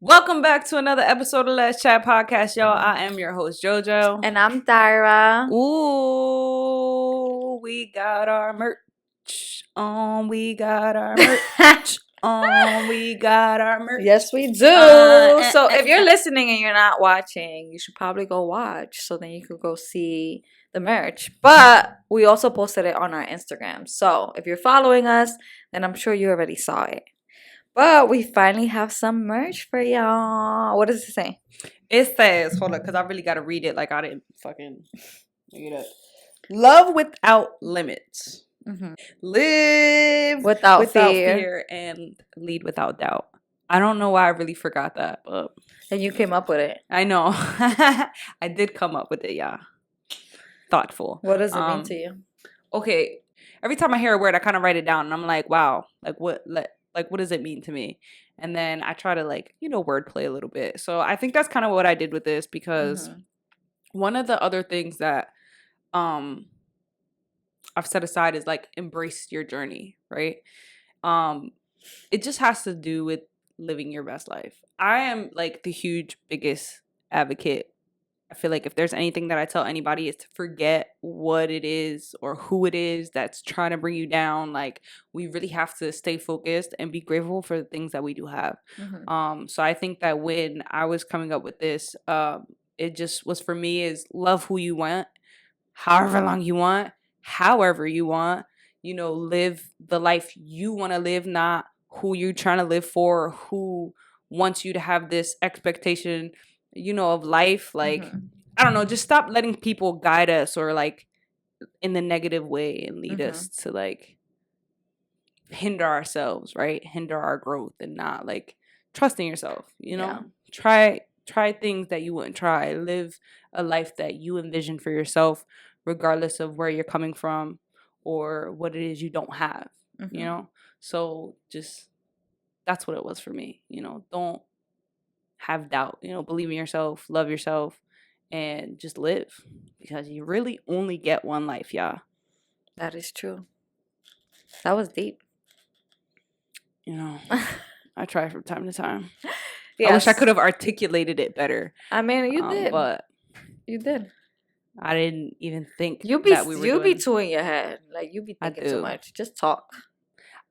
Welcome back to another episode of Let's Chat Podcast, y'all. I am your host, JoJo. And I'm Tyra. Ooh, we got our merch on. We got our merch on. We got our merch. Yes, we do. So if you're listening and you're not watching, you should probably go watch so then you could go see the merch. But we also posted it on our Instagram. So if you're following us, then I'm sure you already saw it. But we finally have some merch for y'all. What does it say? It says, hold up, because I really got to read it like I didn't fucking look it up. Love without limits. Mm-hmm. Live without fear and lead without doubt. I don't know why I really forgot that, but... And you came up with it. I know. I did come up with it, yeah. Thoughtful. What does it mean to you? Okay. Every time I hear a word, I kind of write it down and I'm like, wow, what does it mean to me? And then I try to wordplay a little bit. So I think that's kind of what I did with this because one of the other things that I've set aside is embrace your journey, right? It just has to do with living your best life. I am the biggest advocate. I feel like if there's anything that I tell anybody is to forget what it is or who it is that's trying to bring you down. We really have to stay focused and be grateful for the things that we do have. So I think that when I was coming up with this, it just was for me is love who you want, however long you want, however you want, live the life you want to live, not who you're trying to live for, who wants you to have this expectation of life. I don't know, just stop letting people guide us or in the negative way and lead us to hinder ourselves, right? Hinder our growth and not trusting yourself, try things that you wouldn't try, live a life that you envision for yourself regardless of where you're coming from or what it is you don't have, so just that's what it was for me. Don't have doubt, believe in yourself, love yourself, and just live because you really only get one life, y'all. That is true. That was deep. I try from time to time. Yes. I wish I could have articulated it better. I mean, you did. But you did. I didn't even think you be too in your head. You be thinking too much. Just talk.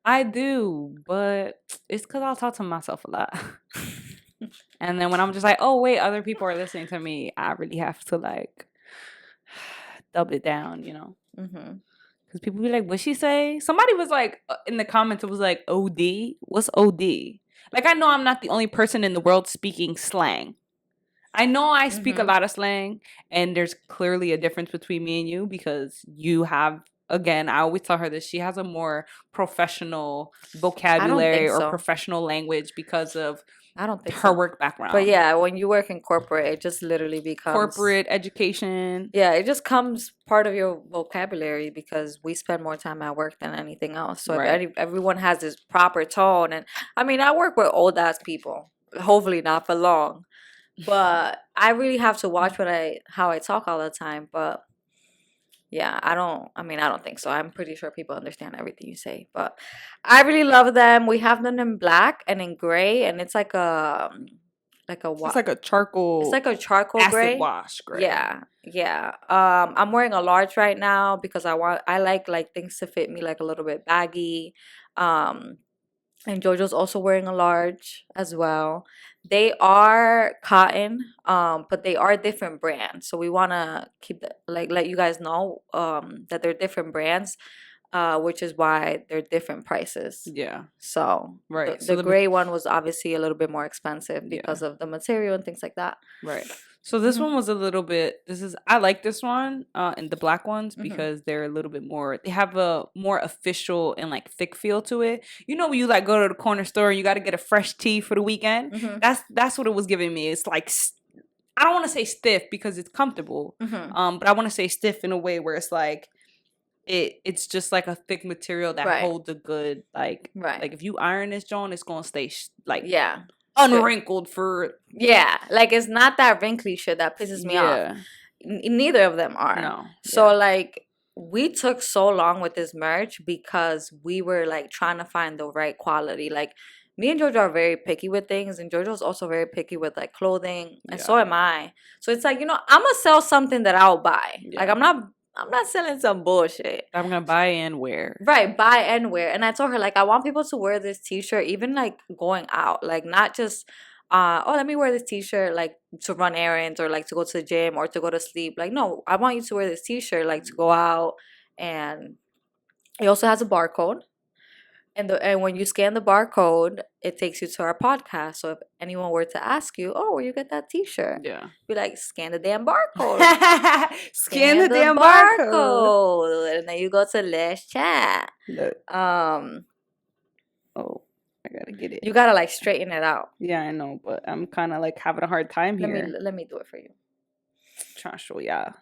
I do, but it's because I'll talk to myself a lot. And then when I'm just oh wait, other people are listening to me, I really have to dub it down, because people be what'd she say? Somebody was in the comments, it was OD. What's OD? I know I'm not the only person in the world speaking slang. I know I speak a lot of slang, and there's clearly a difference between me and you because you have, again, I always tell her this, she has a more professional vocabulary or professional language because of I don't think her work background. But yeah, when you work in corporate, it just literally becomes corporate education. Yeah, it just comes part of your vocabulary because we spend more time at work than anything else. So if everyone has this proper tone, and I mean, I work with old ass people. Hopefully not for long, but I really have to watch how I talk all the time. But yeah, I don't think so. I'm pretty sure people understand everything you say. But I really love them. We have them in black and in gray, and it's it's like a charcoal. It's like a charcoal acid gray. wash gray. Yeah. I'm wearing a large right now because I like things to fit me a little bit baggy. And JoJo's also wearing a large as well. They are cotton, but they are different brands. So we want to keep let you guys know that they're different brands, which is why they're different prices. Yeah. So the gray one was obviously a little bit more expensive because of the material and things like that. Right. So this one was a little bit, I like this one and the black ones because they're a little bit more, they have a more official and thick feel to it. When you go to the corner store and you got to get a fresh tee for the weekend? That's what it was giving me. It's I don't want to say stiff because it's comfortable, but I want to say stiff in a way where it's it's just a thick material that holds a good, if you iron this joint, it's going to stay unwrinkled for it's not that wrinkly shit that pisses me off. Neither of them are. No. So we took so long with this merch because we were trying to find the right quality. me and Jojo are very picky with things, and Jojo's also very picky with like clothing, and so am I. So it's like, I'm gonna sell something that I'll buy. Like I'm not selling some bullshit. I'm gonna buy and wear. Right, buy and wear. And I told her, like, I want people to wear this t-shirt, even like going out, like not just let me wear this t-shirt like to run errands or like to go to the gym or to go to sleep. Like, no, I want you to wear this t-shirt like to go out. And it also has a barcode. And when you scan the barcode, it takes you to our podcast. So if anyone were to ask you, "Oh, where you get that T-shirt?" Be like, "Scan the damn barcode." Scan the damn barcode, and then you go to Let's Chat. Look. Oh, I gotta get it. You gotta like straighten it out. Yeah, I know, but I'm kind of like having a hard time here. Let me do it for you. Trying to show y'all.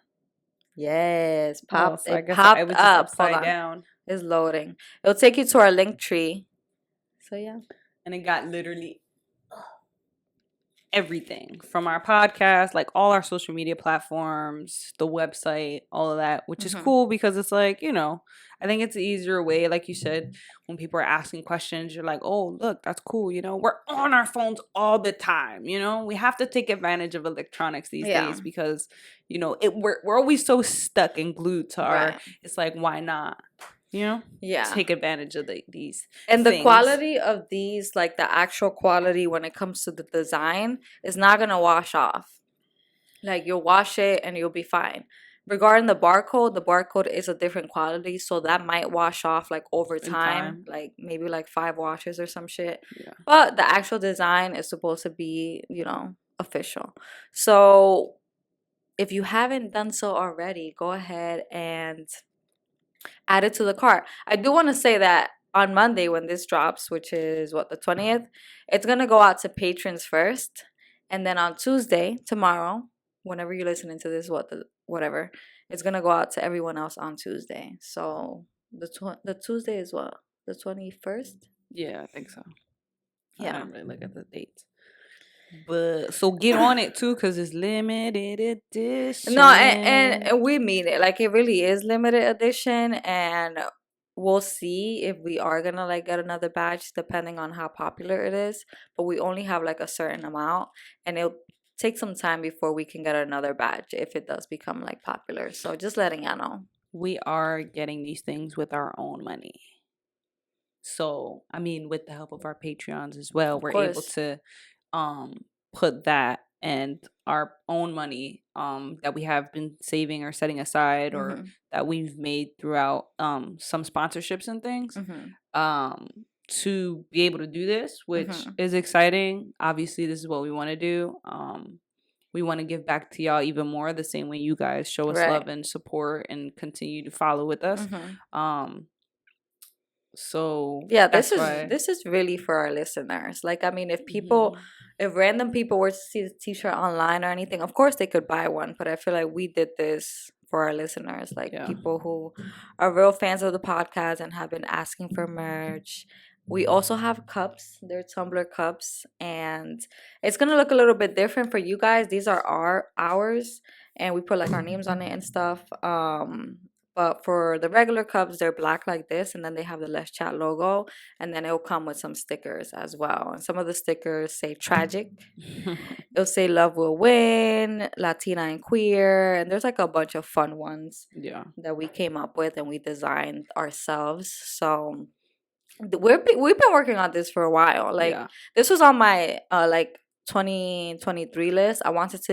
Yes, pop. So I guess I was just upside down. It's loading. It'll take you to our link tree. So yeah. And it got literally everything from our podcast, like all our social media platforms, the website, all of that, which is cool because it's like, I think it's an easier way. Like you said, when people are asking questions, you're like, oh, look, that's cool. We're on our phones all the time. We have to take advantage of electronics these days because, we're always so stuck and glued to our, it's like, why not? Take advantage of these and things. The quality of these, like the actual quality when it comes to the design, is not gonna wash off. Like you'll wash it and you'll be fine. Regarding the barcode is a different quality, so that might wash off like over time. Like maybe like 5 washes or some shit. But the actual design is supposed to be, official. So if you haven't done so already, go ahead and add it to the cart. I do want to say that on Monday when this drops, which is the 20th, it's going to go out to patrons first. And then on Tuesday, tomorrow, whenever you're listening to this, whatever, it's going to go out to everyone else on Tuesday. So the Tuesday is what? The 21st? Yeah, I think so. Yeah. I don't really look at the dates. But so get on it too, because it's limited edition. No, and we mean it. Like it really is limited edition, and we'll see if we are gonna like get another batch depending on how popular it is. But we only have like a certain amount, and it'll take some time before we can get another batch if it does become like popular. So just letting y'all know. We are getting these things with our own money. So I mean, with the help of our Patreons as well, we're able to put that and our own money that we have been saving or setting aside or that we've made throughout some sponsorships and things to be able to do this, which is exciting. Obviously, this is what we want to do. We want to give back to y'all even more the same way you guys show us love and support and continue to follow with us. So yeah, this is really for our listeners. Like, I mean, if random people were to see the t-shirt online or anything, of course they could buy one. But I feel like we did this for our listeners, like people who are real fans of the podcast and have been asking for merch. We also have cups. They're tumbler cups, and it's gonna look a little bit different for you guys. These are ours, and we put like our names on it and stuff. But for the regular cups, they're black like this, and then they have the Let's Chat logo, and then it'll come with some stickers as well. And some of the stickers say tragic. It'll say love will win, Latina and queer, and there's like a bunch of fun ones that we came up with and we designed ourselves. So we've been working on this for a while. Like this was on my 2023 list. I wanted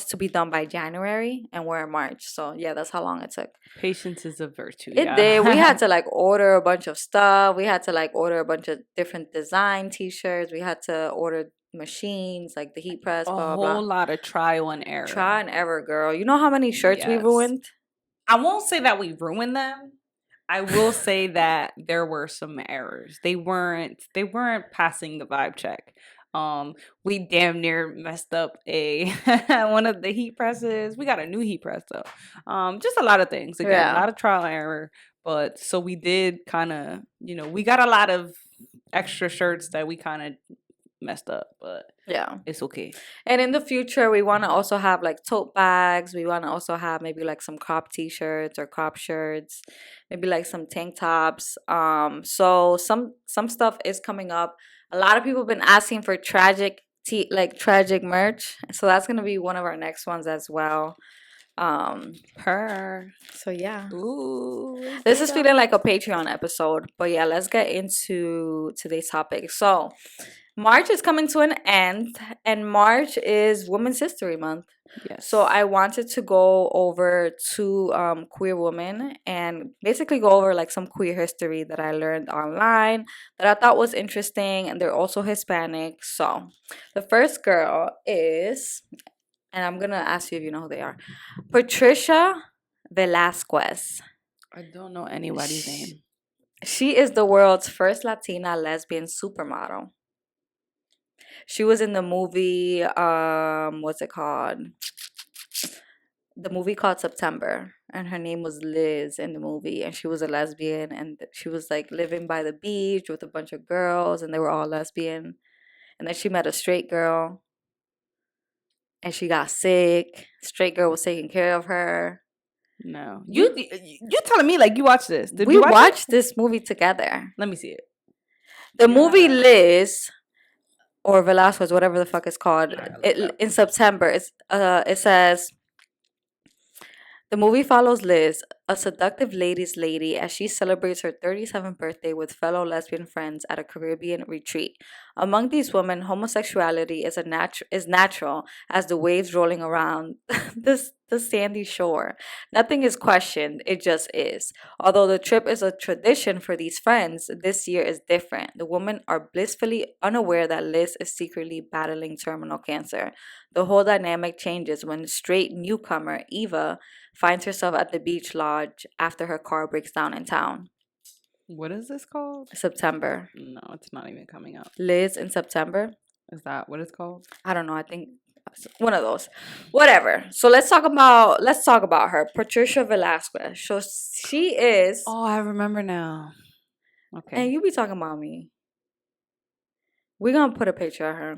to be done by January, and we're in March. So yeah, that's how long it took. Patience is a virtue. It did. We had to like order a bunch of stuff. We had to like order a bunch of different design t-shirts. We had to order machines, like the heat press. A whole lot of trial and error. Try and error, girl. You know how many shirts we ruined? I won't say that we ruined them. I will say that there were some errors. They weren't passing the vibe check. We damn near messed up one of the heat presses. We got a new heat press though. Just a lot of things. Again, a lot of trial and error. But so we did kind of, we got a lot of extra shirts that we kind of messed up, but yeah. it's okay. And in the future, we want to also have like tote bags. We want to also have maybe like some crop t-shirts or crop shirts, maybe like some tank tops. So some stuff is coming up. A lot of people have been asking for tragic merch. So that's gonna be one of our next ones as well. So yeah. Ooh. This is feeling like a Patreon episode, but yeah, let's get into today's topic. So, March is coming to an end, and March is Women's History Month. Yes. So I wanted to go over two queer women and basically go over like some queer history that I learned online that I thought was interesting, and they're also Hispanic. So the first girl is, and I'm gonna ask you if you know who they are, Patricia Velasquez. I don't know anybody's name. She is the world's first Latina lesbian supermodel. She was in the movie, what's it called? The movie called September, and her name was Liz in the movie, and she was a lesbian, and she was like living by the beach with a bunch of girls, and they were all lesbian. And then she met a straight girl, and she got sick. Straight girl was taking care of her. No, you telling me like you watched this? We watched this movie together. Let me see it. The movie Liz, or Velasquez, whatever the fuck it's called, in September. It says the movie follows Liz, a seductive ladies' lady, as she celebrates her 37th birthday with fellow lesbian friends at a Caribbean retreat. Among these women, homosexuality is natural as the waves rolling around the sandy shore. Nothing is questioned, it just is. Although the trip is a tradition for these friends, this year is different. The women are blissfully unaware that Liz is secretly battling terminal cancer. The whole dynamic changes when straight newcomer Eva finds herself at the beach lodge after her car breaks down in town. What is this called? September. No, it's not even coming up. Liz in September. Is that what it's called? I don't know. I think one of those. Whatever. So let's talk about her. Patricia Velasquez. So she is. Oh, I remember now. Okay. And you be talking about me. We're gonna put a picture of her.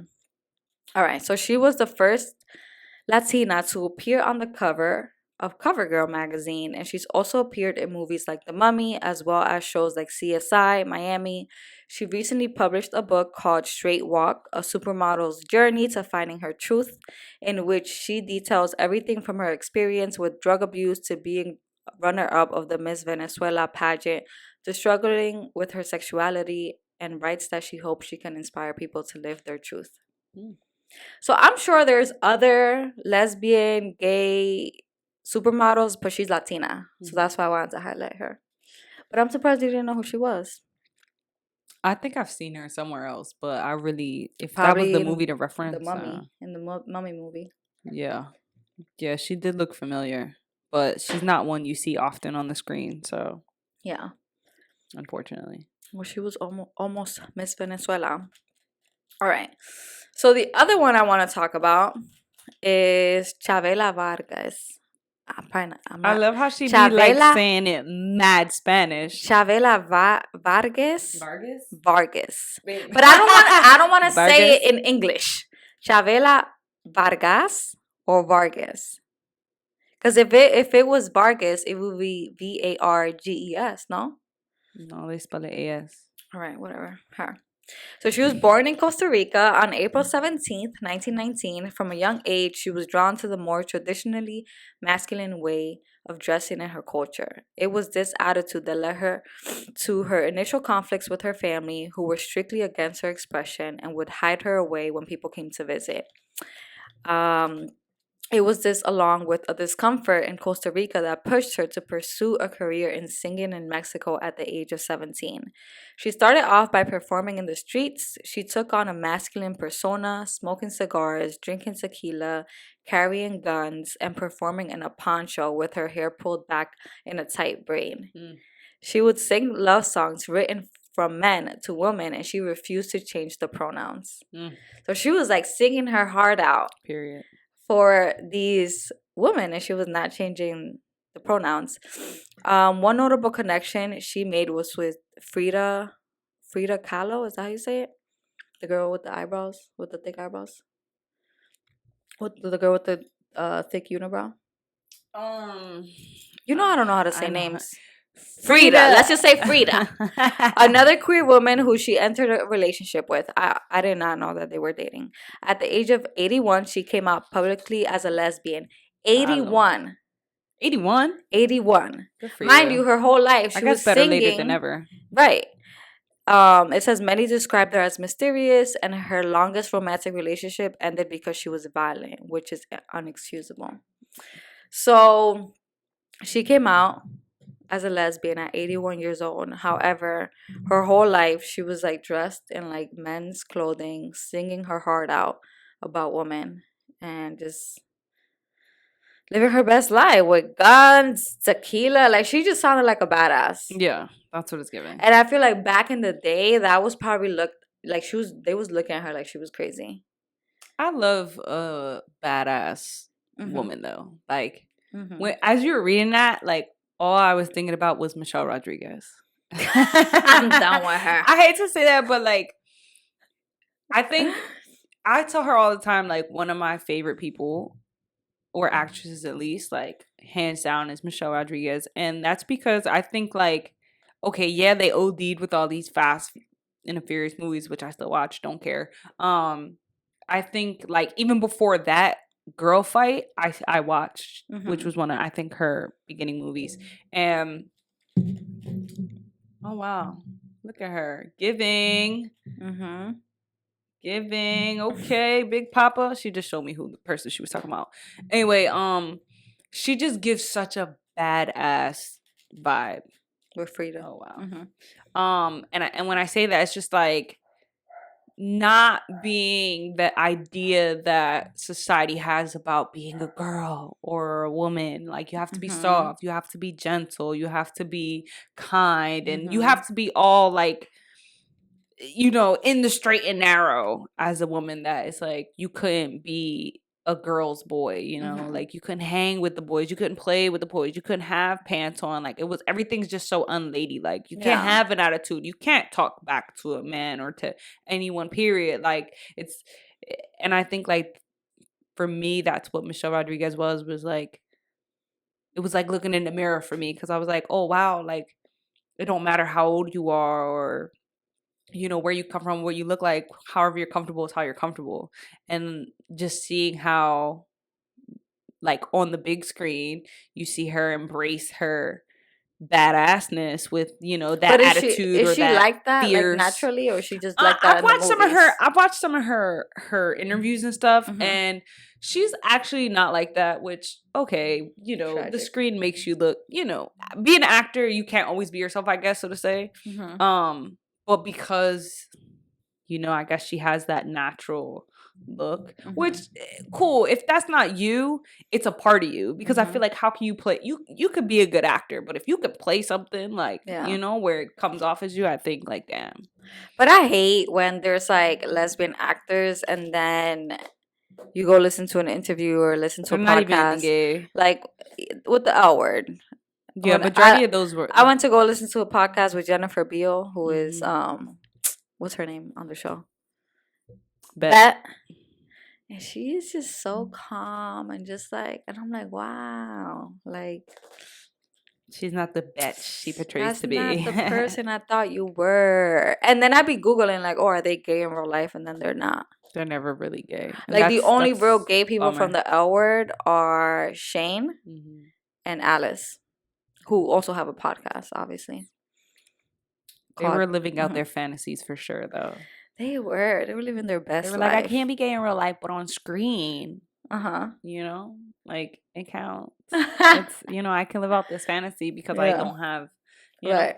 All right. So she was the first Latina to appear on the cover of CoverGirl magazine, and she's also appeared in movies like The Mummy, as well as shows like CSI Miami. She recently published a book called Straight Walk, a supermodel's journey to finding her truth, in which she details everything from her experience with drug abuse to being runner-up of the Miss Venezuela pageant to struggling with her sexuality, and writes that she hopes she can inspire people to live their truth. So I'm sure there's other lesbian, gay supermodels, but she's Latina. So that's why I wanted to highlight her. But I'm surprised you didn't know who she was. I think I've seen her somewhere else, but I really, if Probably that was the movie to reference. The Mummy. In the Mummy movie. Yeah. Yeah, she did look familiar, but she's not one you see often on the screen, so. Yeah. Unfortunately. Well, she was almost Miss Venezuela. All right. So the other one I want to talk about is Chavela Vargas. I love how she be like saying it mad Spanish. Chavela Vargas. Vargas. Wait. But I don't want to say it in English. Chavela Vargas or Vargas. Because if it was Vargas, it would be Varges, no? No, they spell it A-S. All right, whatever. Her. So she was born in Costa Rica on April 17th, 1919. From a young age, she was drawn to the more traditionally masculine way of dressing in her culture. It was this attitude that led her to her initial conflicts with her family, who were strictly against her expression and would hide her away when people came to visit. It was this, along with a discomfort in Costa Rica, that pushed her to pursue a career in singing in Mexico at the age of 17. She started off by performing in the streets. She took on a masculine persona, smoking cigars, drinking tequila, carrying guns, and performing in a poncho with her hair pulled back in a tight braid. She would sing love songs written from men to women, and she refused to change the pronouns. So she was like singing her heart out. Period. For these women, and she was not changing the pronouns. One notable connection she made was with Frida Kahlo. Is that how you say it? The girl with the eyebrows, with the thick eyebrows. With the girl with the thick unibrow. You know I don't know how to say names. Frida. Let's just say Frida. Another queer woman who she entered a relationship with. I did not know that they were dating. At the age of 81, she came out publicly as a lesbian. 81. 81? 81. Good for Mind you. you, her whole life she was better singing. later than never. Right. It says many described her as mysterious, and her longest romantic relationship ended because she was violent, which is unexcusable. So she came out as a lesbian at 81 years old. However, her whole life she was like dressed in like men's clothing, singing her heart out about women and just living her best life with guns, tequila. Like she just sounded like a badass. Yeah, that's what it's giving. And I feel like back in the day, that was probably looked like they was looking at her like she was crazy. I love a badass woman though. Like when as you were reading that, like all I was thinking about was Michelle Rodriguez. I'm done with her. I hate to say that, but like I think I tell her all the time, like one of my favorite people or actresses at least, like hands down is Michelle Rodriguez. And that's because I think like, okay, yeah, they OD'd with all these Fast and the Furious movies, which I still watch, don't care. I think like even before that Girl Fight, I watched, which was one of I think her beginning movies. And oh wow, look at her giving. Giving, okay, Big Papa. She just showed me who the person she was talking about. Anyway, she just gives such a badass vibe. With Frida. Oh wow. And when I say that, it's just like not being the idea that society has about being a girl or a woman. Like you have to be soft, you have to be gentle, you have to be kind, and you have to be all like, you know, in the straight and narrow as a woman. That it's like you couldn't be a girl's boy, you know, like you couldn't hang with the boys, you couldn't play with the boys, you couldn't have pants on. Like it was, everything's just so unladylike. You can't have an attitude, you can't talk back to a man or to anyone, period. Like it's, and I think like for me, that's what Michelle Rodriguez was like, it was like looking in the mirror for me, because I was like, oh wow, like it don't matter how old you are or you know where you come from, what you look like, however you're comfortable is how you're comfortable. And just seeing how like on the big screen you see her embrace her badassness with, you know, that attitude. Is or she that like that fierce, like naturally, or she just like that? I've watched some of her interviews and stuff, and she's actually not like that, which okay, you know, tragic. The screen makes you look, you know, be an actor, you can't always be yourself, I guess, so to say. But because, you know, I guess she has that natural look, which cool. If that's not you, it's a part of you, because I feel like how can you play, you could be a good actor, but if you could play something like, you know, where it comes off as you, I think like damn. But I hate when there's like lesbian actors and then you go listen to an interview or listen to a podcast like with the L word. Yeah, majority of those were. I went to go listen to a podcast with Jennifer Beal, who is what's her name on the show? Bet. And she is just so calm and just like, and I'm like, wow, like she's not the bitch she portrays to be. That's not the person I thought you were. And then I'd be Googling like, oh, are they gay in real life? And then they're not. They're never really gay. And like the only real gay people from the L word are Shane and Alice, who also have a podcast, obviously. They were living out their fantasies for sure, though. They were living their best life. They were like, I can't be gay in real life, but on screen, you know, like it counts. It's, you know, I can live out this fantasy because I don't have, you know.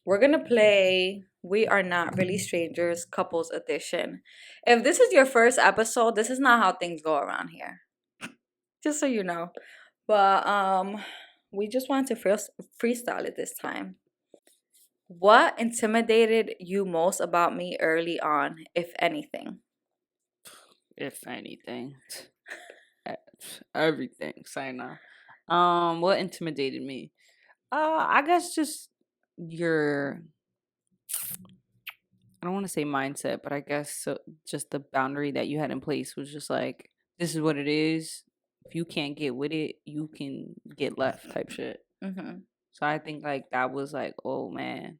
We're gonna play We Are Not Really Strangers Couples Edition. If this is your first episode, this is not how things go around here. Just so you know. But we just wanted to freestyle it this time. What intimidated you most about me early on, if anything? If anything. Everything. Say no. What intimidated me? I guess just your I don't want to say mindset, but I guess so, just the boundary that you had in place was just like, this is what it is. If you can't get with it, you can get left type shit. Mm-hmm. So I think like that was like, oh man,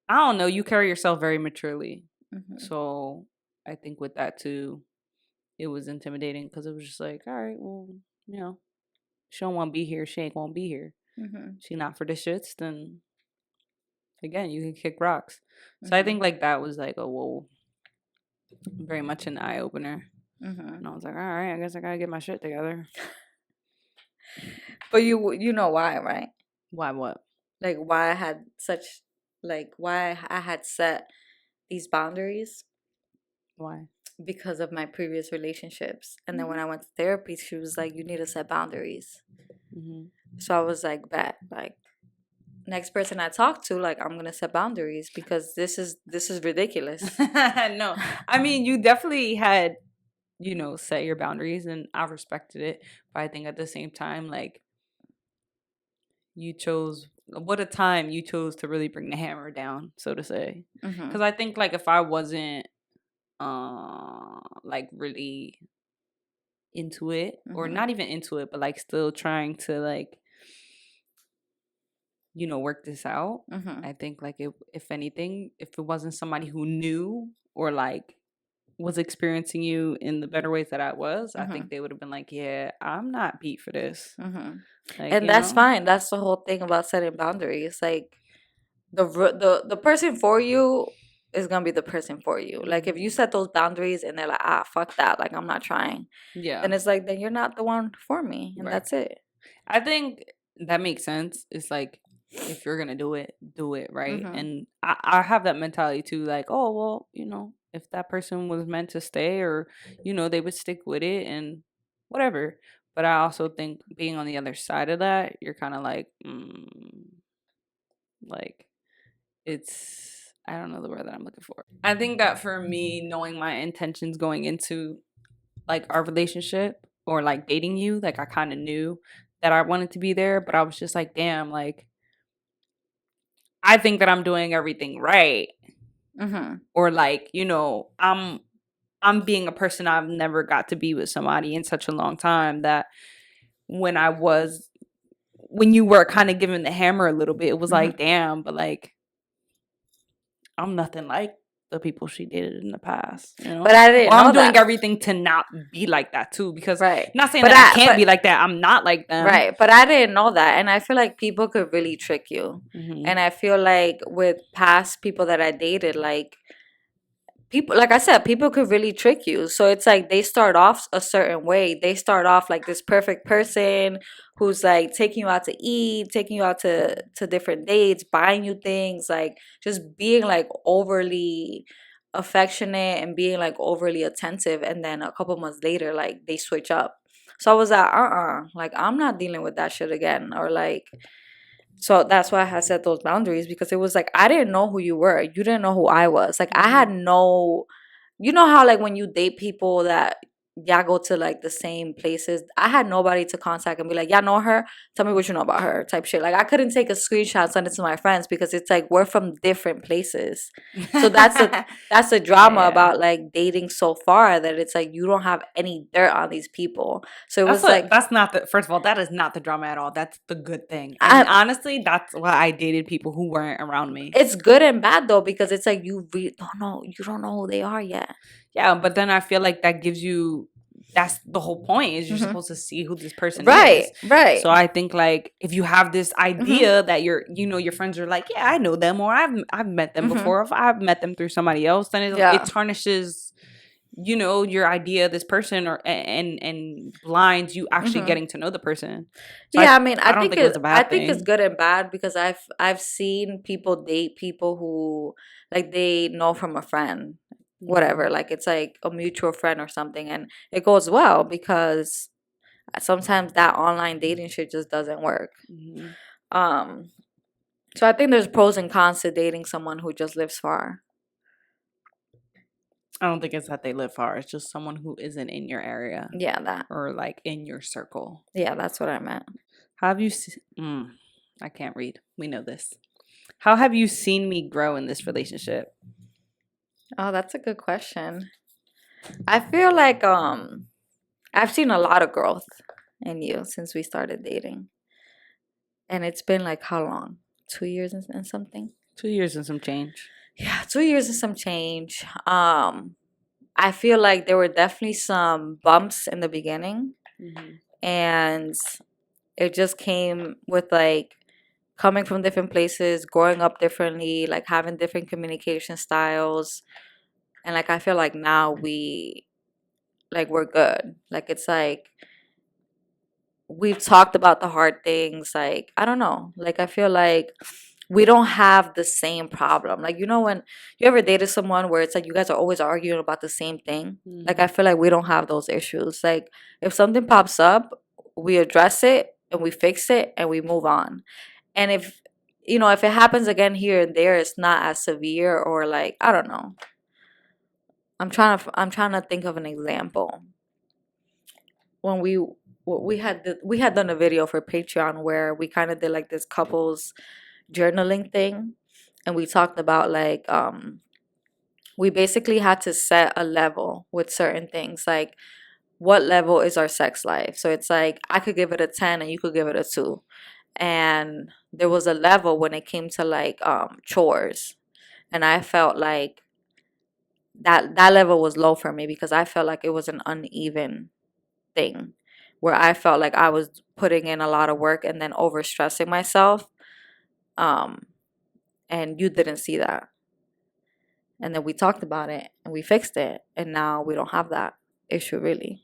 I don't know. You carry yourself very maturely. Mm-hmm. So I think with that too, it was intimidating because it was just like, all right, well, you know, she don't want to be here. She ain't gonna be here. Mm-hmm. She not for the shits. Then again, you can kick rocks. So I Mm-hmm. think like that was like a whoa, very much an eye opener. Mm-hmm. And I was like, all right, I guess I gotta get my shit together. But you know why, right? Why? What? Like why I had such like why I had set these boundaries Why? because of my previous relationships. And then when Mm-hmm. I went to therapy, she was like, "You need to set boundaries." Mm-hmm. So I was like, "Bet, like next person I talk to, like I'm gonna set boundaries because this is ridiculous." No, I mean, you definitely had, you know, set your boundaries and I respected it. But I think at the same time, like, you chose, what a time you chose to really bring the hammer down, so to say. Mm-hmm. Because I think, like, if I wasn't, like, really into it, or Mm-hmm. not even into it, but like still trying to, like, you know, work this out, Mm-hmm. I think, like, if anything, if it wasn't somebody who knew or like was experiencing you in the better ways that I was, I Mm-hmm. think they would have been like, yeah, I'm not beat for this. Mm-hmm. Like, And you that's know? fine. That's the whole thing about setting boundaries. Like the person for you is gonna be the person for you. Like if you set those boundaries and they're like, ah, fuck that, like I'm not trying, Yeah. then it's like then you're not the one for me, and Right. that's it. I think that makes sense. It's like, if you're gonna do it, right? Mm-hmm. And I have that mentality too, like, oh well, you know, if that person was meant to stay, or, you know, they would stick with it and whatever. But I also think being on the other side of that, you're kind of like, like, it's, I don't know the word that I'm looking for. I think that for me, knowing my intentions going into like our relationship or like dating you, like I kind of knew that I wanted to be there, but I was just like, damn, like I think that I'm doing everything right. Mm-hmm. Or like, you know, I'm being a person, I've never got to be with somebody in such a long time, that when I was, when you were kind of giving the hammer a little bit, it was Mm-hmm. like, damn, but like I'm nothing like the people she dated in the past, you know? But I didn't Or I'm know doing that. everything to not be like that too, because Right. not saying But that I can't be like that. I'm not like them. right. But I didn't know that. And I feel like people could really trick you. Mm-hmm. And I feel like with past people that I dated, like people, like I said, people could really trick you. So it's like they start off a certain way. They start off like this perfect person who's like taking you out to eat, taking you out to different dates, buying you things, like just being like overly affectionate and being like overly attentive. And then a couple months later, like they switch up. So I was like, like I'm not dealing with that shit again. Or like, so that's why I had set those boundaries, because it was like I didn't know who you were. You didn't know who I was. Like I had no, you know how like when you date people that y'all go to like the same places, I had nobody to contact and be like, y'all know her? Tell me what you know about her type shit. Like I couldn't take a screenshot, send it to my friends, because it's like we're from different places. So that's a drama Yeah. about like dating so far, that it's like you don't have any dirt on these people. So it was like That's not the, first of all, that is not the drama at all. That's the good thing. And honestly, that's why I dated people who weren't around me. it's good and bad though, because it's like you don't know who they are yet. Yeah, but then I feel like that gives you, that's the whole point, is you're Mm-hmm. supposed to see who this person Right, is. right. So I think like if you have this Mm-hmm. idea that you're, you know, your friends are like, yeah, I know them, or I've met them Mm-hmm. before, if I've met them through somebody else, then Yeah. it tarnishes, you know, your idea of this person, or and blinds you actually Mm-hmm. getting to know the person. So Yeah, I mean, I don't think it was a bad I think it's thing. good and bad, because I've seen people date people who like they know from a friend, whatever, like it's like a mutual friend or something, and it goes well, because sometimes that online dating shit just doesn't work. Mm-hmm. So I think there's pros and cons to dating someone who just lives far. I don't think it's that they live far. It's just someone who isn't in your area. Yeah, that. Or like in your circle. Yeah, that's what I meant. How have you I can't read. We know this. How have you seen me grow in this relationship? Oh, that's a good question. I feel like I've seen a lot of growth in you since we started dating. And it's been like how long? 2 years and something? 2 years and some change. Yeah, 2 years and some change. I feel like there were definitely some bumps in the beginning, and it just came with like coming from different places, growing up differently, like having different communication styles. And like I feel like now we're good. Like it's like we've talked about the hard things. Like I don't know. Like I feel like we don't have the same problem. Like when you ever dated someone where it's like you guys are always arguing about the same thing. Like I feel like we don't have those issues. Like if something pops up, we address it and we fix it and we move on. And if it happens again here and there, it's not as severe, or like I don't know. I'm trying to think of an example. When we had done a video for Patreon where we kind of did like this couples journaling thing, and we talked about like we basically had to set a level with certain things, like what level is our sex life. So it's like I could give it a 10 and you could give it a 2. And there was a level when it came to like chores, and I felt like that level was low for me because I felt like it was an uneven thing where I felt like I was putting in a lot of work and then overstressing myself. Um, and you didn't see that. And then we talked about it and we fixed it. And now we don't have that issue really.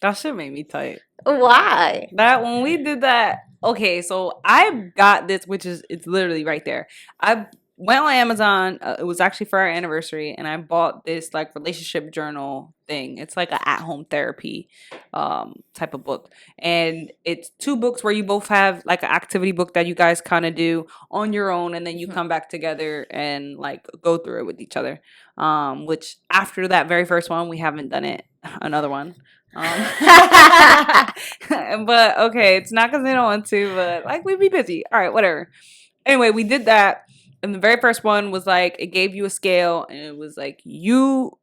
That shit made me tight. Why? That when we did that, okay, so I got this, it's literally right there. I went on Amazon. It was actually for our anniversary, and I bought this like relationship journal thing. It's like an at-home therapy type of book, and it's 2 books where you both have like an activity book that you guys kind of do on your own, and then you come back together and like go through it with each other. Which after that very first one, we haven't done it. Another one. But okay, it's not because they don't want to, but like we'd be busy. All right, whatever. Anyway, we did that, and the very first one was like it gave you a scale, and it was like you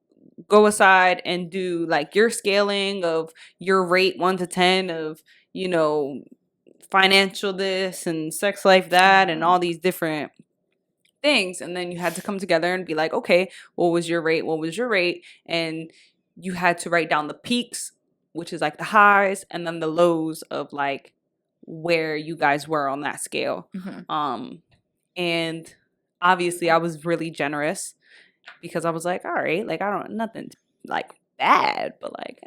go aside and do like your scaling of your rate 1 to 10 of financial this and sex life that and all these different things, and then you had to come together and be like, okay, what was your rate? What was your rate? And you had to write down the peaks, which is like the highs, and then the lows of like where you guys were on that scale. And obviously I was really generous because I was like, all right, like I don't nothing like bad, but like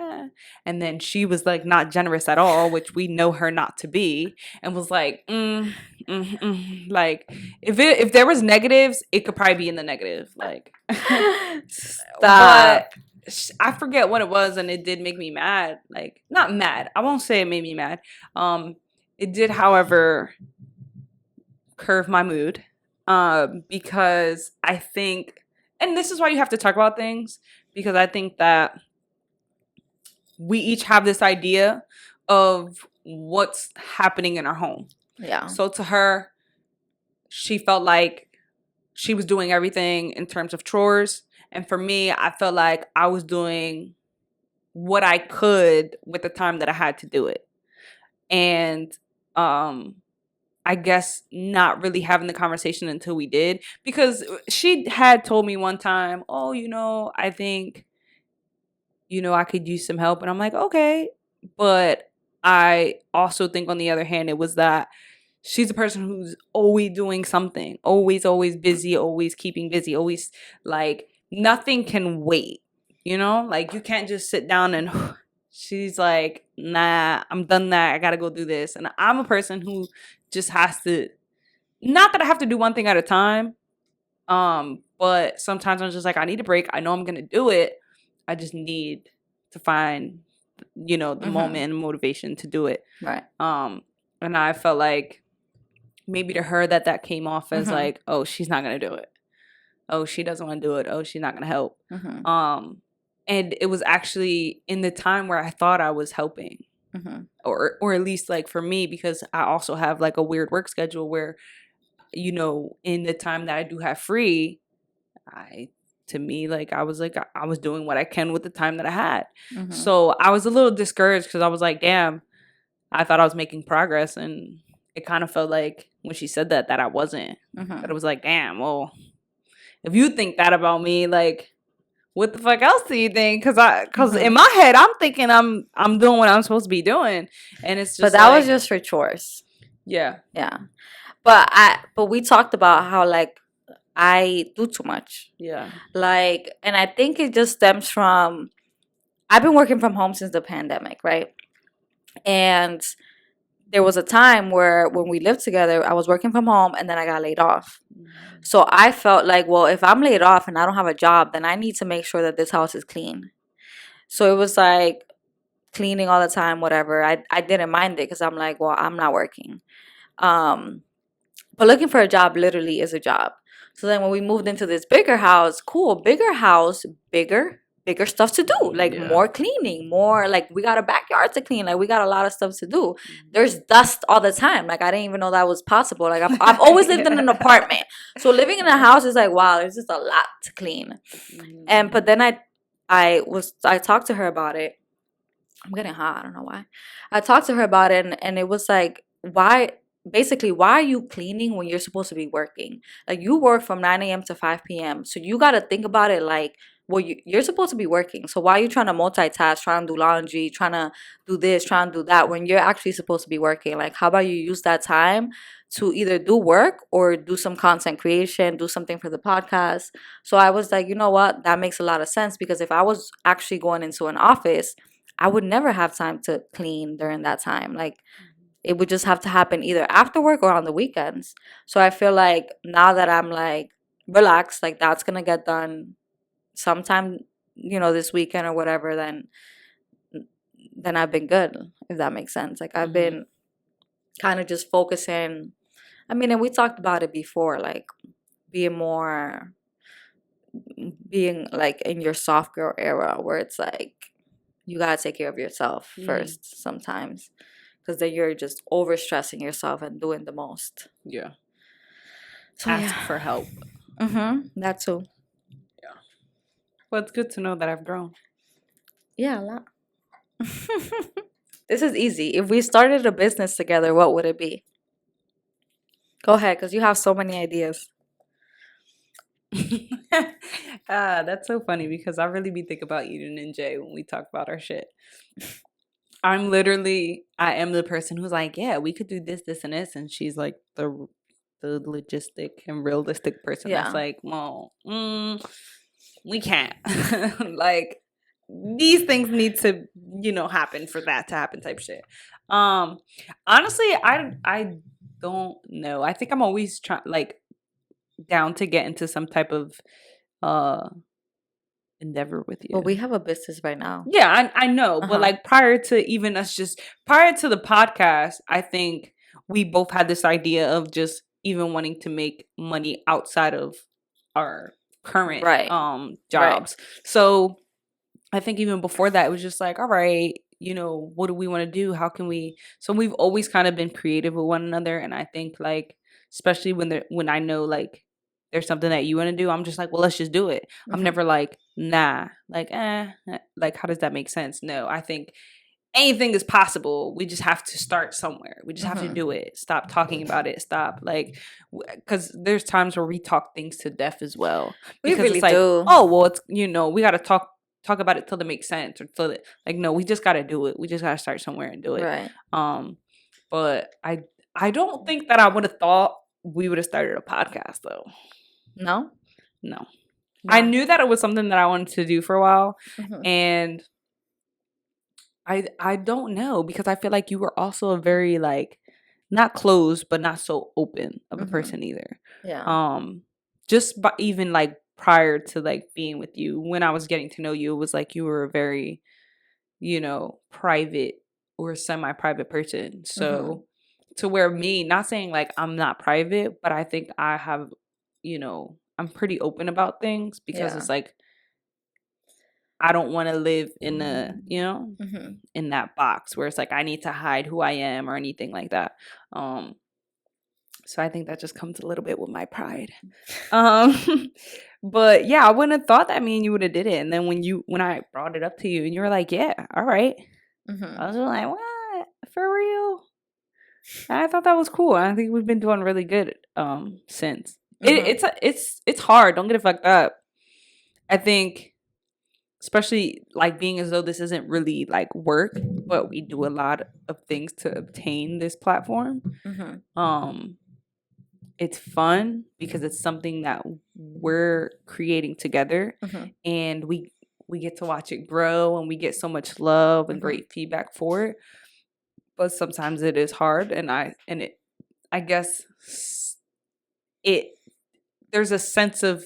and then she was like not generous at all, which we know her not to be, and was like like if there was negatives, it could probably be in the negative, like Stop. But I forget what it was, and it did make me mad. Like, not mad. I won't say it made me mad. It did, however, curve my mood. Because I think, and this is why you have to talk about things, because I think that we each have this idea of what's happening in our home. Yeah. So to her, she felt like she was doing everything in terms of chores. And for me, I felt like I was doing what I could with the time that I had to do it. And I guess not really having the conversation until we did. Because she had told me one time, oh, I think, I could use some help. And I'm like, okay. But I also think on the other hand, it was that she's a person who's always doing something, always busy, always keeping busy, always like nothing can wait, like you can't just sit down and she's like, nah, I'm done that. I got to go do this. And I'm a person who just has to, not that I have to do one thing at a time. But sometimes I'm just like, I need a break. I know I'm going to do it. I just need to find, the moment and motivation to do it. Right. And I felt like maybe to her that came off as like, oh, she's not going to do it. Oh, she doesn't want to do it. Oh, she's not going to help. And it was actually in the time where I thought I was helping. or at least like for me, because I also have like a weird work schedule where, in the time that I do have free, to me, like I was doing what I can with the time that I had. So I was a little discouraged because I was like, damn, I thought I was making progress, and it kind of felt like when she said that I wasn't. That it was like, damn, well, if you think that about me, like, what the fuck else do you think? Because in my head, I'm thinking I'm doing what I'm supposed to be doing, and it's just. But that was just for chores. Yeah. Yeah. But we talked about how like I do too much. Yeah. Like, and I think it just stems from I've been working from home since the pandemic, right? And there was a time where when we lived together, I was working from home and then I got laid off. So I felt like, well, if I'm laid off and I don't have a job, then I need to make sure that this house is clean. So it was like cleaning all the time, whatever. I didn't mind it because I'm like, well, I'm not working. But looking for a job literally is a job. So then when we moved into this bigger house, bigger house, bigger stuff to do, like more cleaning, more like we got a backyard to clean, like we got a lot of stuff to do. There's dust all the time, like I didn't even know that was possible. Like I've always lived in an apartment, so living in a house is like, wow, there's just a lot to clean. But then I talked to her about it. I'm getting hot, I don't know why. I talked to her about it, and it was like, why are you cleaning when you're supposed to be working? Like you work from 9 a.m. to 5 p.m. So you got to think about it like, well, you're supposed to be working. So why are you trying to multitask, trying to do laundry, trying to do this, trying to do that when you're actually supposed to be working? Like, how about you use that time to either do work or do some content creation, do something for the podcast? So I was like, you know what? That makes a lot of sense, because if I was actually going into an office, I would never have time to clean during that time. Like, it would just have to happen either after work or on the weekends. So I feel like now that I'm like relaxed, like that's going to get done sometime, this weekend or whatever, then I've been good, if that makes sense. Like I've been kind of just focusing. I mean, and we talked about it before, like being like in your soft girl era where it's like you got to take care of yourself first sometimes. Because then you're just overstressing yourself and doing the most. Yeah. So, ask for help. That too. Yeah. Well, it's good to know that I've grown. Yeah, a lot. This is easy. If we started a business together, what would it be? Go ahead, because you have so many ideas. That's so funny because I really be thinking about Eden and Jay when we talk about our shit. I am the person who's like, yeah, we could do this, this, and this. And she's like the logistic and realistic person that's like, well, we can't. Like, these things need to, happen for that to happen type shit. Honestly, I don't know. I think I'm always down to get into some type of endeavor with you. Well, we have a business right now. Yeah, I know. But like prior to the podcast, I think we both had this idea of just even wanting to make money outside of our current jobs. Right. So I think even before that, it was just like, all right, what do we want to do? How can we? So we've always kind of been creative with one another. And I think like, especially when I know like there's something that you want to do, I'm just like, well, let's just do it. I'm never like, nah, like, like, how does that make sense? No, I think anything is possible. We just have to start somewhere. We just have to do it. Stop talking about it. Stop, like, because there's times where we talk things to death as well. Because we really it's like, do. Oh, well, it's, we got to talk about it till it makes sense, or till it, like, no, we just got to do it. We just got to start somewhere and do it. Right. But I don't think that I would have thought we would have started a podcast though. No. I knew that it was something that I wanted to do for a while, and I don't know, because I feel like you were also a very like not closed but not so open of a person either. Yeah. Just by even like prior to like being with you, when I was getting to know you, it was like you were a very, private or semi-private person. So to where me, not saying like I'm not private, but I think I have, I'm pretty open about things, because it's like I don't want to live in a, in that box where it's like I need to hide who I am or anything like that. So I think that just comes a little bit with my pride. But yeah, I wouldn't have thought that me and you would have did it. And then when I brought it up to you and you were like, yeah, all right. I was just like, what? For real? And I thought that was cool. I think we've been doing really good since. It's hard. Don't get it fucked up. I think, especially like being as though this isn't really like work, but we do a lot of things to obtain this platform. It's fun because it's something that we're creating together, and we get to watch it grow, and we get so much love and great feedback for it. But sometimes it is hard, and I guess there's a sense of,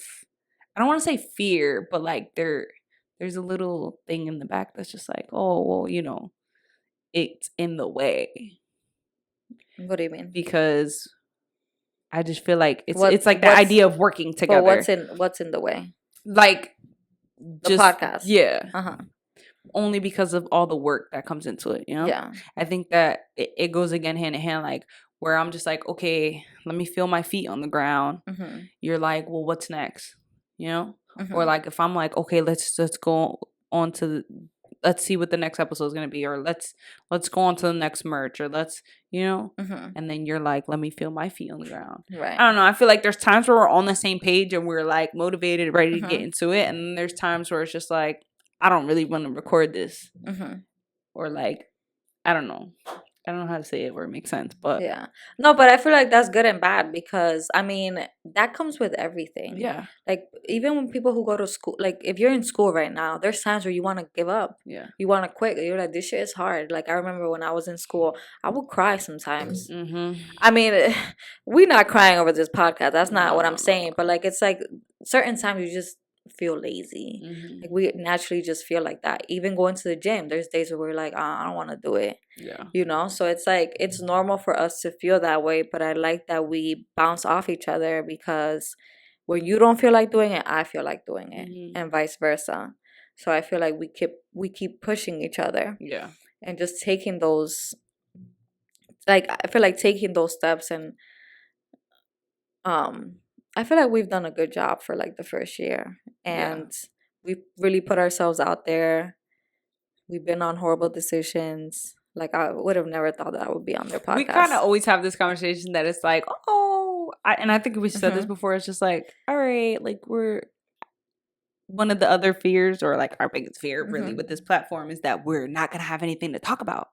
I don't want to say fear, but like there's a little thing in the back that's just like, oh, well, it's in the way. What do you mean? Because I just feel like it's like the idea of working together. But what's in the way? Like the podcast. Yeah. Only because of all the work that comes into it, Yeah. I think that it goes again hand in hand, like where I'm just like, okay, let me feel my feet on the ground. You're like, well, what's next? Or like if I'm like, okay, let's go on to let's see what the next episode is going to be, or let's go on to the next merch, or let's, and then you're like, let me feel my feet on the ground. Right. I don't know. I feel like there's times where we're on the same page and we're like motivated, ready to get into it. And then there's times where it's just like, I don't really want to record this. Or like, I don't know. I don't know how to say it where it makes sense, but yeah. No, but I feel like that's good and bad because I mean that comes with everything. Yeah. Like even when people who go to school, like if you're in school right now, there's times where you want to give up. Yeah. You want to quit. You're like, this shit is hard. Like I remember when I was in school, I would cry sometimes. I mean, we're not crying over this podcast. That's not what I'm saying. But like it's like certain times you just feel lazy. Like we naturally just feel like that. Even going to the gym, there's days where we're like, I don't want to do it. Yeah. So it's like it's normal for us to feel that way, but I like that we bounce off each other because when you don't feel like doing it, I feel like doing it, and vice versa. So I feel like we keep pushing each other. Yeah. And just taking those, like I feel like taking those steps, and I feel like we've done a good job for like the first year, and we really put ourselves out there. We've been on horrible decisions. Like I would have never thought that I would be on their podcast. We kind of always have this conversation that it's like, and I think we said this before. It's just like, all right, like we're one of the other fears, or like our biggest fear, really, with this platform is that we're not gonna have anything to talk about.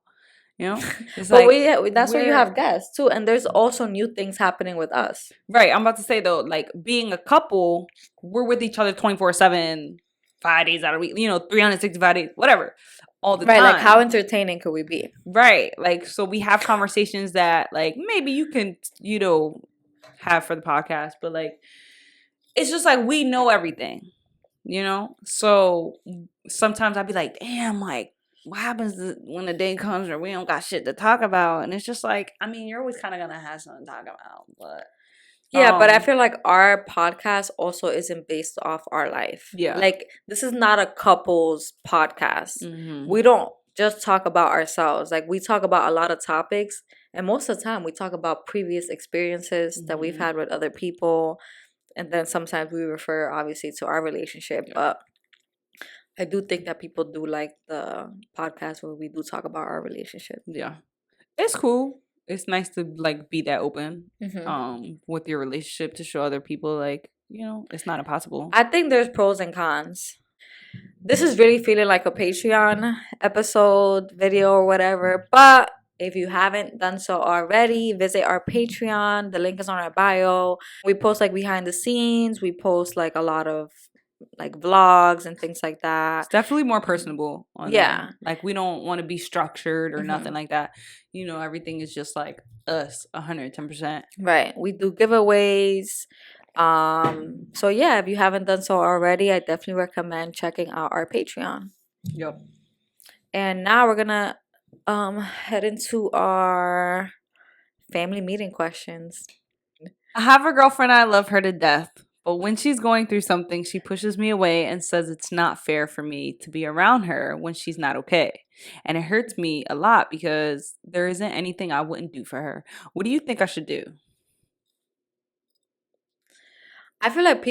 It's but like, that's why you have guests too, and there's also new things happening with us. Right. I'm about to say though, like being a couple, we're with each other 24/7, 5 days out of the week, 365 days, whatever, all the time. Right. Like how entertaining could we be? Right. Like so we have conversations that like maybe you can have for the podcast, but like it's just like we know everything, So sometimes I'd be like, damn, like. What happens when the day comes where we don't got shit to talk about? And it's just like, I mean, you're always kind of going to have something to talk about. But yeah, but I feel like our podcast also isn't based off our life. Yeah. Like, this is not a couple's podcast. We don't just talk about ourselves. Like, we talk about a lot of topics. And most of the time, we talk about previous experiences that we've had with other people. And then sometimes we refer, obviously, to our relationship. Yeah. But I do think that people do like the podcast where we do talk about our relationship. Yeah. It's cool. It's nice to like be that open with your relationship to show other people like, it's not impossible. I think there's pros and cons. This is really feeling like a Patreon episode, video, or whatever. But if you haven't done so already, visit our Patreon. The link is on our bio. We post like behind the scenes. We post like a lot of like vlogs and things like that. It's definitely more personable on there. Like we don't want to be structured or nothing like that. Everything is just like us 110%. Right. We do giveaways. So yeah, if you haven't done so already, I definitely recommend checking out our Patreon. Yep. And now we're gonna head into our family meeting questions. I have a girlfriend, I love her to death. But when she's going through something, she pushes me away and says it's not fair for me to be around her when she's not okay. And it hurts me a lot because there isn't anything I wouldn't do for her. What do you think I should do? I feel like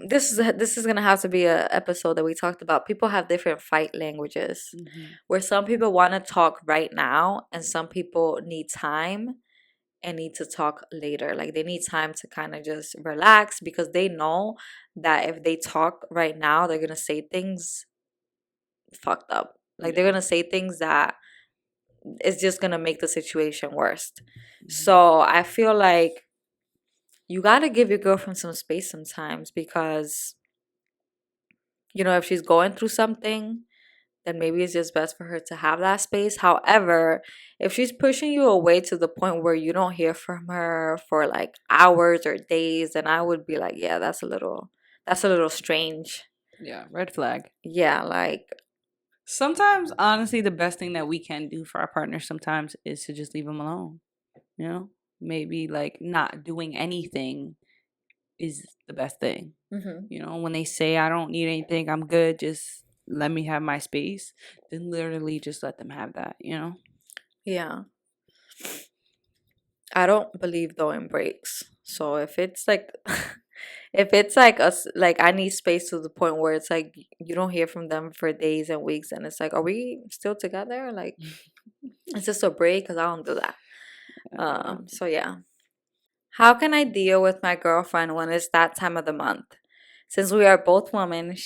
this is gonna have to be a episode that we talked about. People have different fight languages, where some people want to talk right now, and some people need time and need to talk later. Like they need time to kind of just relax because they know that if they talk right now, they're gonna say things fucked up. Like they're Yeah. gonna say things that is just gonna make the situation worse. Mhm. So I feel like you gotta give your girlfriend some space sometimes because if she's going through something, then maybe it's just best for her to have that space. However, if she's pushing you away to the point where you don't hear from her for like hours or days, then I would be like, yeah, that's a little strange. Yeah, red flag. Yeah, like Sometimes, honestly, the best thing that we can do for our partners sometimes is to just leave them alone. You know, maybe like not doing anything is the best thing. You know, when they say, I don't need anything, I'm good, just let me have my space, then literally just let them have that, you know? yeah. I don't believe though in breaks. So if it's like if it's like us like I need space to the point where it's like you don't hear from them for days and weeks and it's like are we still together? Like it's just a break cuz I don't do that. So yeah. How can I deal with my girlfriend when it's that time of the month? Since we are both women,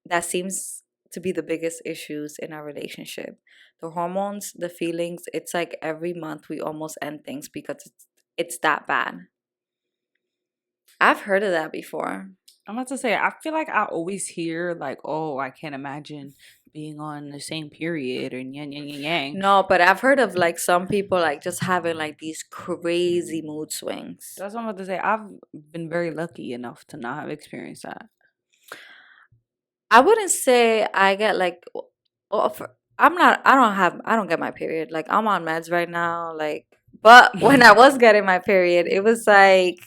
that seems to be the biggest issues in our relationship. The hormones, the feelings, it's like every month we almost end things because it's that bad. I've heard of that before. I'm about to say, I feel like I always hear like, oh, I can't imagine being on the same period or yang, yang, yang, yang. No, but I've heard of like some people like just having like these crazy mood swings. That's what I'm about to say. I've been very lucky enough to not have experienced that. I wouldn't say I get like, I don't get my period. Like I'm on meds right now. Like, but when I was getting my period, it was like,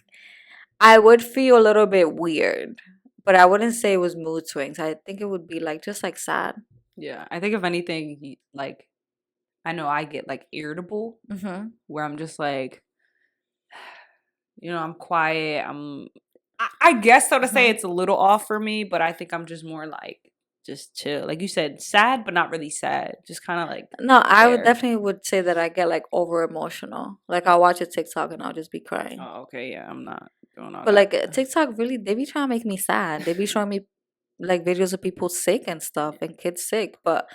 I would feel a little bit weird, but I wouldn't say it was mood swings. I think it would be like, just like sad. Yeah, I think if anything, like, I know I get like irritable where I'm just like, I'm quiet. I guess so to say it's a little off for me, but I think I'm just more like just chill. Like you said, sad, but not really sad. Just kind of like No, I would there. definitely would say that I get like over emotional. Like I'll watch a TikTok and I'll just be crying. Oh, okay, yeah, I'm not doing all But that. like TikTok really, they be trying to make me sad. They be showing me like videos of people sick and stuff and kids sick. But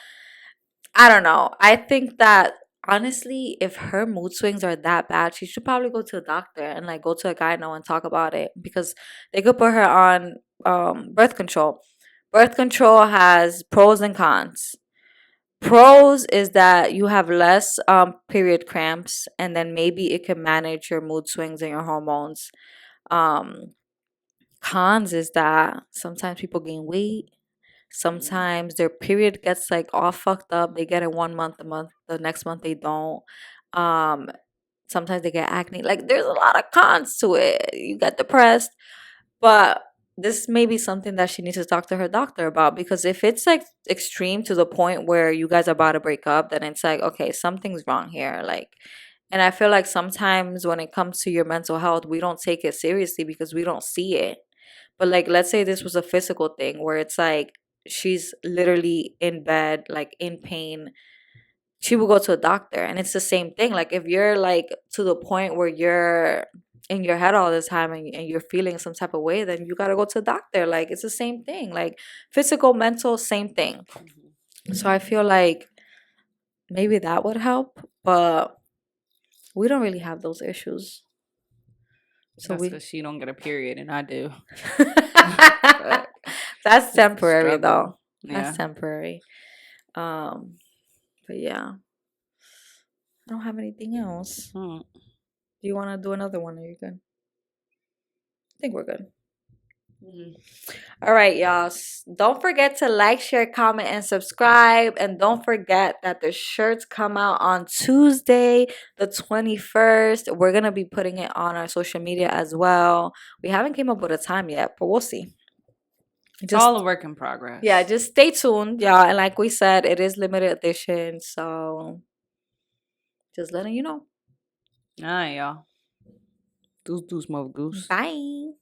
I don't know. I think that honestly, if her mood swings are that bad, she should probably go to a doctor and like go to a gyno and talk about it because they could put her on birth control. Birth control has pros and cons. Pros is that you have less period cramps and then maybe it can manage your mood swings and your hormones. Um, Cons is that sometimes people gain weight. Sometimes their period gets like all fucked up. They get it 1 month, a month, the next month they don't. Um, Sometimes they get acne. Like there's a lot of cons to it. You get depressed, but this may be something that she needs to talk to her doctor about because if it's like extreme to the point where you guys are about to break up, then it's like okay, something's wrong here. Like, and I feel like sometimes when it comes to your mental health, we don't take it seriously because we don't see it. But like let's say this was a physical thing where it's like she's literally in bed, like in pain. She will go to a doctor and it's the same thing. Like if you're like to the point where you're in your head all the time and you're feeling some type of way, then you gotta go to the doctor. Like it's the same thing. Like physical, mental, same thing. So I feel like maybe that would help, but we don't really have those issues. So That's because she don't get a period and I do. That's temporary though. Yeah. That's temporary. But yeah. I don't have anything else. Hmm. Do you want to do another one? Are you good? I think we're good. All right, y'all. Don't forget to like, share, comment, and subscribe. And don't forget that the shirts come out on Tuesday, the 21st. We're going to be putting it on our social media as well. We haven't came up with a time yet, but we'll see. It's all a work in progress. Yeah, just stay tuned, y'all. And like we said, it is limited edition. So just letting you know. All right, y'all. Deuce, deuce, mother goose. Bye.